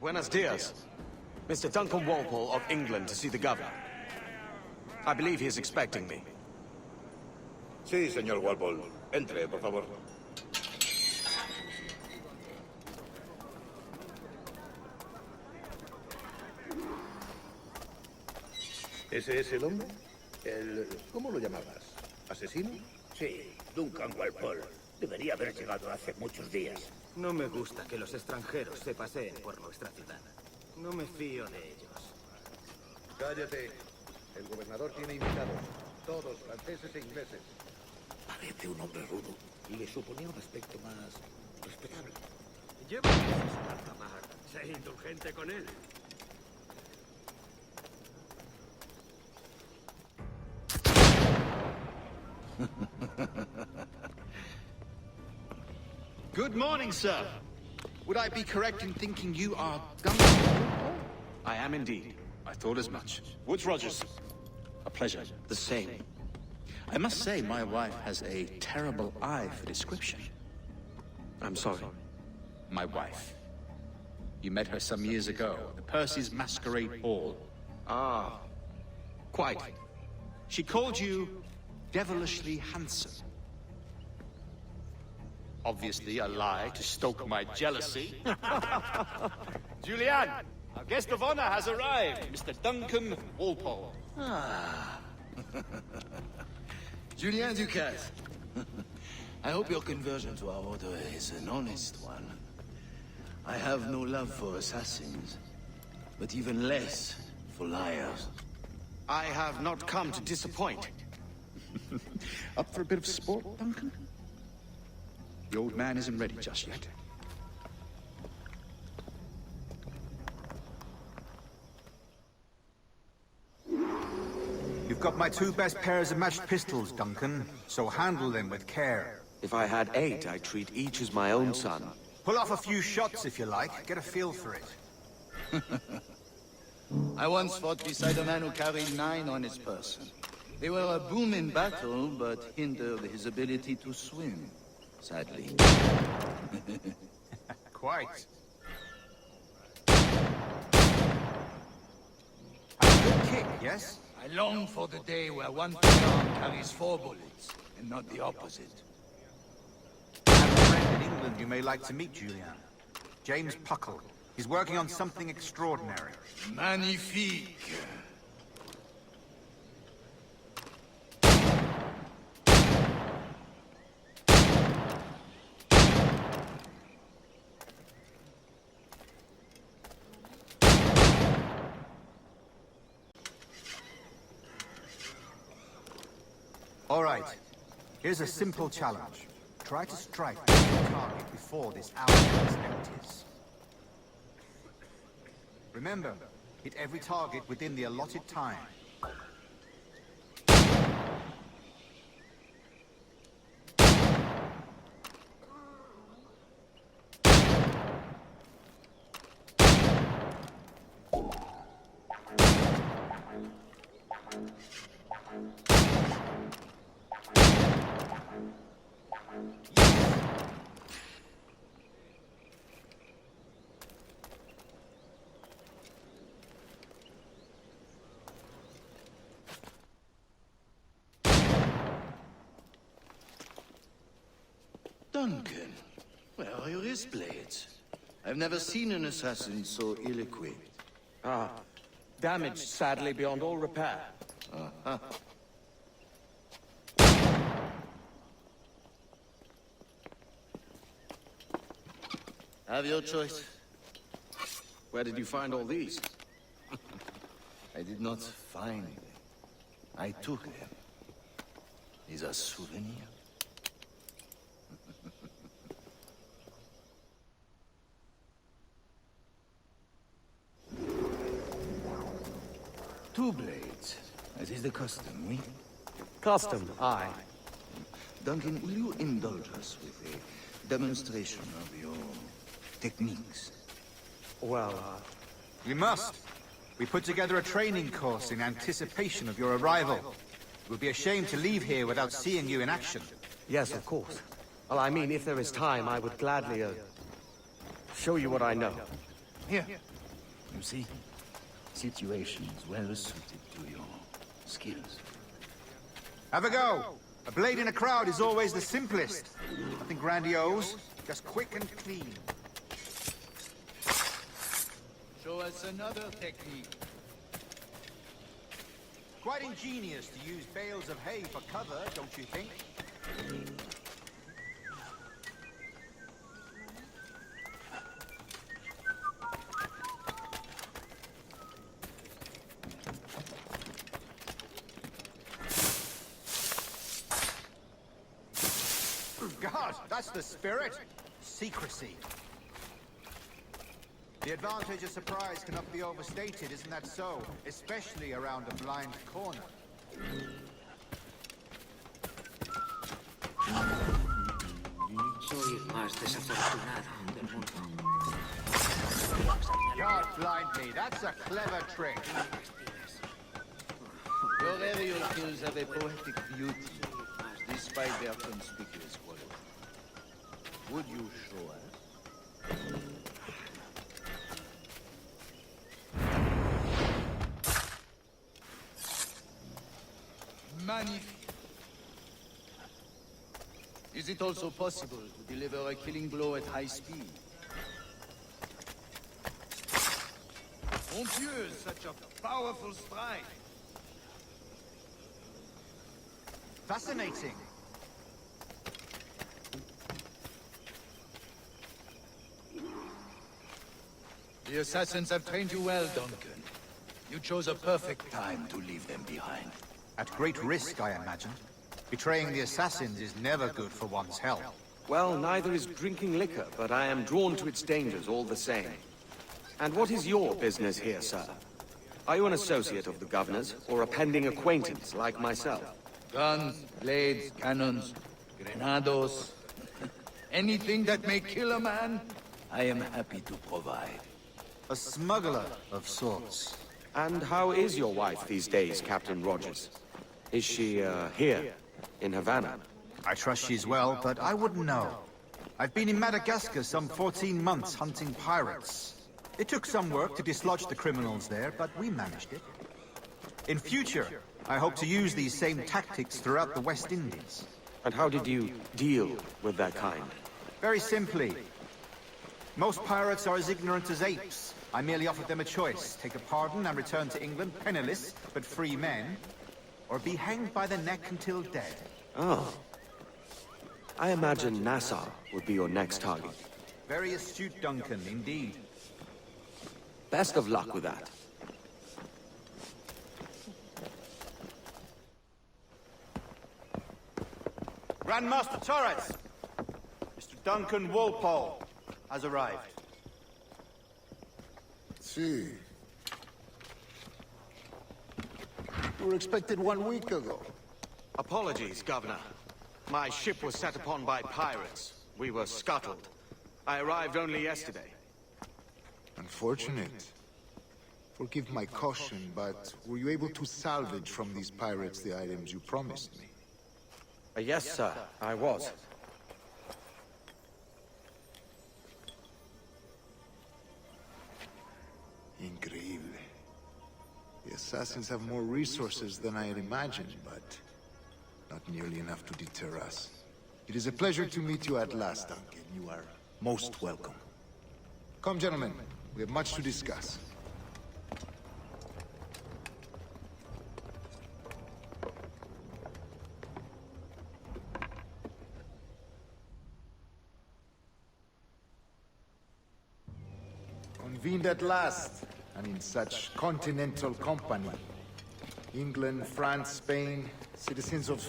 Buenos dias. Mr. Duncan Walpole of England to see the governor. I believe he is expecting me. Sí, señor Walpole. Entre, por favor. ¿Ese es el hombre? ¿Cómo lo llamabas? ¿Asesino? Sí, Duncan Walpole. Debería haber llegado hace muchos días. No me gusta que los extranjeros se paseen por nuestra ciudad. No me fío de ellos. Cállate. El gobernador tiene invitados. Todos franceses e ingleses. Parece un hombre rudo y le suponía un aspecto más respetable. Lleva meses en alta mar. Sé indulgente con él. Good morning, sir. Would I be correct in thinking you are Duncan? I am indeed. I thought as much. Woods Rogers. A pleasure. The same. I must say, my wife has a terrible eye for description. I'm sorry. My wife. You met her some years ago at the Percy's Masquerade Ball. Ah, quite. She called you devilishly handsome. Obviously a lie to stoke my jealousy. Julianne, our guest of honor has arrived, Mr. Duncan Walpole. Ah. Julien Ducasse. I hope your conversion to our order is an honest one. I have no love for assassins, but even less for liars. I have not come to disappoint. Up for a bit of sport, Duncan? The old man isn't ready just yet. You've got my two best pairs of matched pistols, Duncan, so handle them with care. If I had 8, I'd treat each as my own son. Pull off a few shots if you like, get a feel for it. I once fought beside a man who carried 9 on his person. They were a boom in battle, but hindered his ability to swim, sadly. Quite. A good kick, yes? I long for the day where one firearm carries 4 bullets, and not the opposite. I have a friend in England you may like to meet, Julian. James Puckle. He's working on something extraordinary. Magnifique! All right. Here's a simple challenge. Try to strike the target before this hourglass empties. Remember, hit every target within the allotted time. Duncan, where are your wrist blades? I've never seen an assassin so ill-equipped. Ah, damaged sadly beyond all repair. Have your choice. Where did you find all these? I did not find them. I took them. These are souvenirs. Two blades. That is the custom, oui? Custom, aye. Duncan, will you indulge us with a demonstration of your techniques? Well, We must. We put together a training course in anticipation of your arrival. It would be a shame to leave here without seeing you in action. yes, of course. Well, I mean, if there is time, I would gladly, show you what I know. Here, You see? Situations well suited to your skills. Have a go. A blade in a crowd is always the simplest. Nothing grandiose, just quick and clean. Show us another technique. Quite ingenious to use bales of hay for cover, don't you think? God, that's the spirit. Secrecy. The advantage of surprise cannot be overstated, isn't that so? Especially around a blind corner. Soy el más desafortunado del mundo. God blind me, that's a clever trick. Your aerial kills have a poetic beauty, despite their conspicuous quality. Would you show us? Magnifique. Is it also possible to deliver a killing blow at high speed? Mon Dieu, such a powerful strike! Fascinating. The assassins have trained you well, Duncan. You chose a perfect time to leave them behind. At great risk, I imagine. Betraying the assassins is never good for one's health. Well, neither is drinking liquor, but I am drawn to its dangers all the same. And what is your business here, sir? Are you an associate of the governor's, or a pending acquaintance like myself? Guns, blades, cannons, grenados. Anything that may kill a man, I am happy to provide. A smuggler of sorts. And how is your wife these days, Captain Rogers? Is she, here, in Havana? I trust she's well, but I wouldn't know. I've been in Madagascar some 14 months hunting pirates. It took some work to dislodge the criminals there, but we managed it. In future, I hope to use these same tactics throughout the West Indies. And how did you deal with that kind? Very simply. Most pirates are as ignorant as apes. I merely offered them a choice. Take a pardon and return to England penniless, but free men. Or be hanged by the neck until dead. Oh. I imagine Nassau would be your next target. Very astute, Duncan, indeed. Best of luck with that. Grandmaster Torres! Mr. Duncan Walpole has arrived. See. You were expected 1 week ago. Apologies, Governor. My ship was set upon by pirates. We were scuttled. I arrived only yesterday. Unfortunate. Forgive my caution, but were you able to salvage from these pirates the items you promised me? Yes, sir, I was. Increíble. The assassins have more resources than I had imagined, but not nearly enough to deter us. It is a pleasure to meet you at last, Duncan. You are most welcome. Come, gentlemen. We have much to discuss. Convened at last, and in such continental company. England, France, Spain, citizens of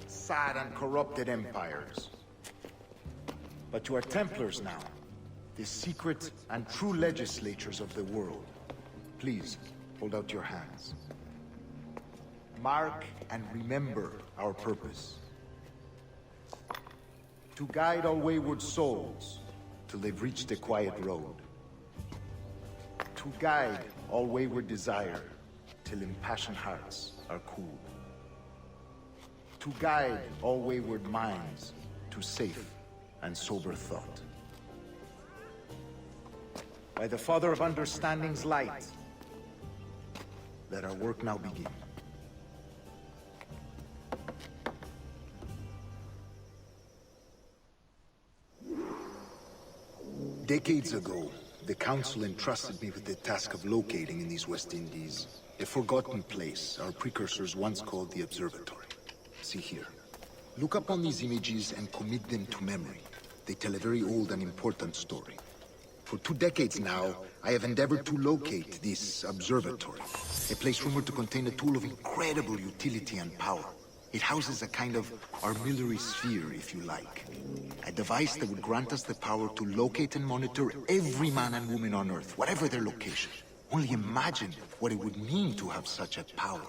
sad and corrupted empires. But you are Templars now, the secret and true legislators of the world. Please, hold out your hands. Mark and remember our purpose. To guide all wayward souls till they've reached the quiet road. To guide all wayward desire till impassioned hearts are cooled. To guide all wayward minds to safe and sober thought. By the Father of Understanding's light, let our work now begin. Decades ago, the Council entrusted me with the task of locating in these West Indies a forgotten place our precursors once called the Observatory. See here. Look upon these images and commit them to memory. They tell a very old and important story. For 2 decades now, I have endeavored to locate this observatory, a place rumored to contain a tool of incredible utility and power. It houses a kind of armillary sphere, if you like. A device that would grant us the power to locate and monitor every man and woman on Earth, whatever their location. Only imagine what it would mean to have such a power.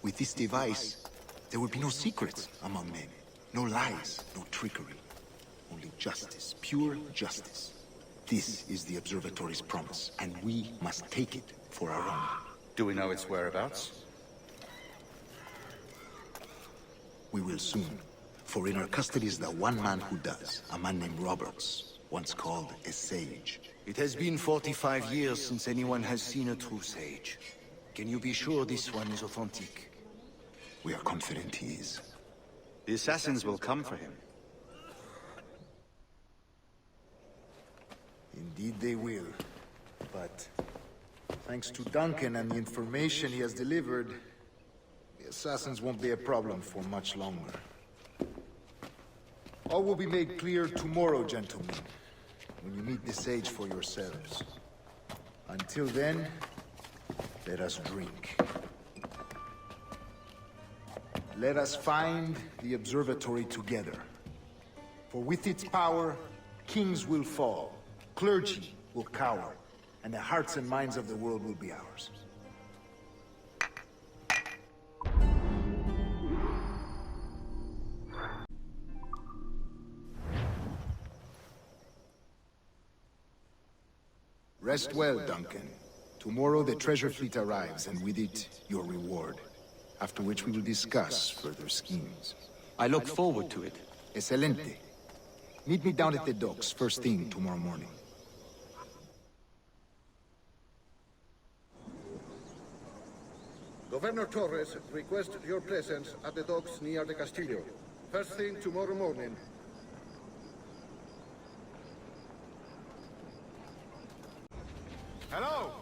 With this device, there would be no secrets among men, no lies, no trickery. Only justice, pure justice. This is the Observatory's promise, and we must take it for our own. Do we know its whereabouts? We will soon. For in our custody is the one man who does, a man named Roberts, once called a sage. It has been 45 years since anyone has seen a true sage. Can you be sure this one is authentic? We are confident he is. The assassins will come for him. Indeed they will. But thanks to Duncan and the information he has delivered, the assassins won't be a problem for much longer. All will be made clear tomorrow, gentlemen, when you meet the sage for yourselves. Until then, let us drink. Let us find the observatory together. For with its power, kings will fall, clergy will cower, and the hearts and minds of the world will be ours. Rest well, Duncan. Tomorrow the treasure fleet arrives, and with it, your reward. After which we will discuss further schemes. I look forward to it. Excelente. Meet me down at the docks first thing tomorrow morning. Governor Torres requests your presence at the docks near the Castillo. First thing tomorrow morning. Hello!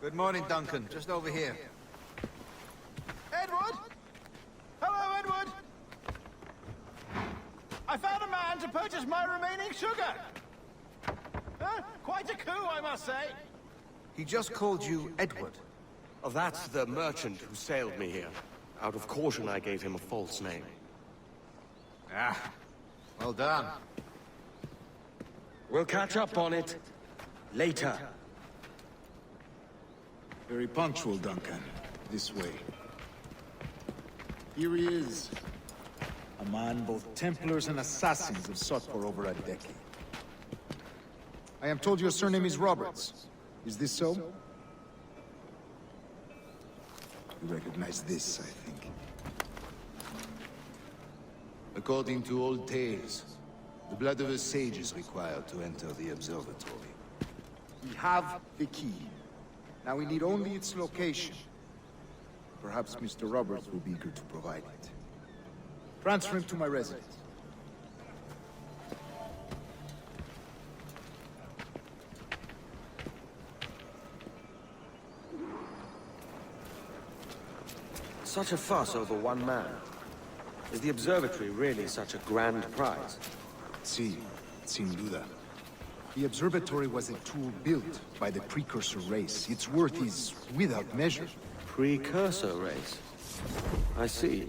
Good morning, Duncan. Just over here. Edward? Hello, Edward! I found a man to purchase my remaining sugar! Quite a coup, I must say. He just called you Edward. Oh, that's the merchant who sailed me here. Out of caution, I gave him a false name. Ah, well done. We'll catch up on it later. Very punctual, Duncan. This way. Here he is. A man both Templars and Assassins have sought for over a decade. I am told your surname is Roberts. Is this so? You recognize this, I think. According to old tales, the blood of a sage is required to enter the observatory. We have the key. Now we need only its location. Perhaps Mr. Roberts will be eager to provide it. Transfer him to my residence. Such a fuss over one man. Is the observatory really such a grand prize? Si, sin duda. The observatory was a tool built by the precursor race. Its worth is without measure. Precursor race? I see.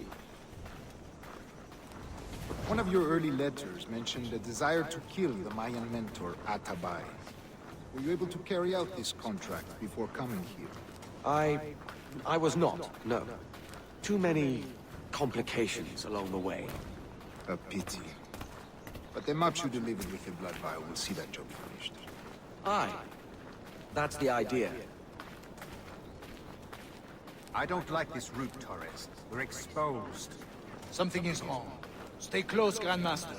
One of your early letters mentioned a desire to kill the Mayan mentor, Atabay. Were you able to carry out this contract before coming here? I was not, no. Too many complications along the way. A pity. But the maps you delivered with the blood vial will see that job finished. Aye. That's the idea. I don't like this route, Torres. We're exposed. Something is wrong. Stay close, Grandmaster.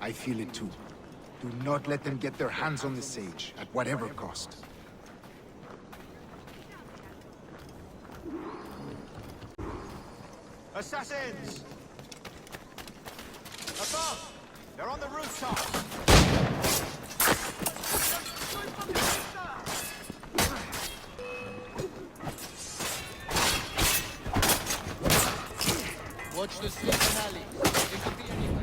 I feel it too. Do not let them get their hands on the sage, at whatever cost. Assassins! Above! They're on the rooftop! Watch the streets and alleys. They could be anywhere.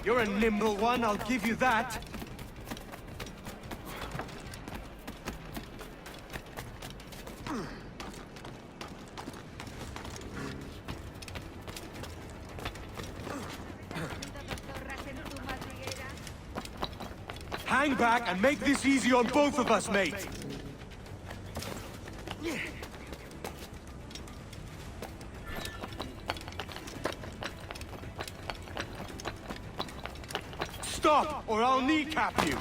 You're a nimble one, I'll give you that. Hang back and make this easy on both of us, mate. Stop, or I'll kneecap you!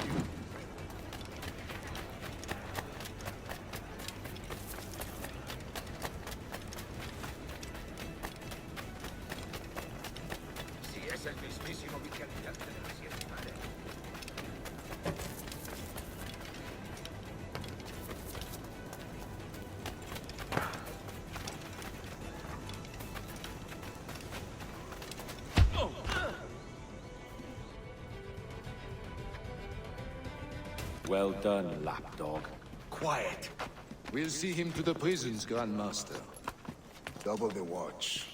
Si es el mismísimo vigilante de la Sierra Madre. Well done, lapdog. Quiet. We'll see him to the prisons, Grandmaster. Double the watch.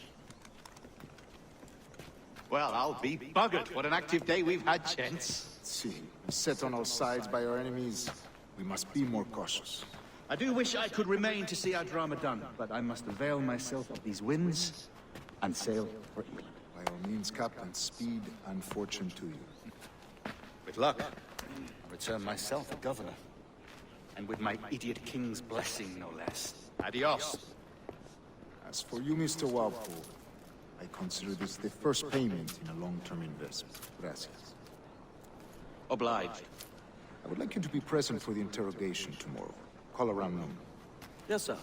Well, I'll be buggered. What an active day we've had, gents. See, set on all sides by our enemies, we must be more cautious. I do wish I could remain to see our drama done, but I must avail myself of these winds and sail for England. By all means, Captain, speed and fortune to you. With luck, I'll return myself a governor. And with my idiot king's blessing, no less. Adios. As for you, Mr. Walpole, I consider this the first payment in a long-term investment. Gracias. Obliged. I would like you to be present for the interrogation tomorrow. Call around noon. Yes, sir.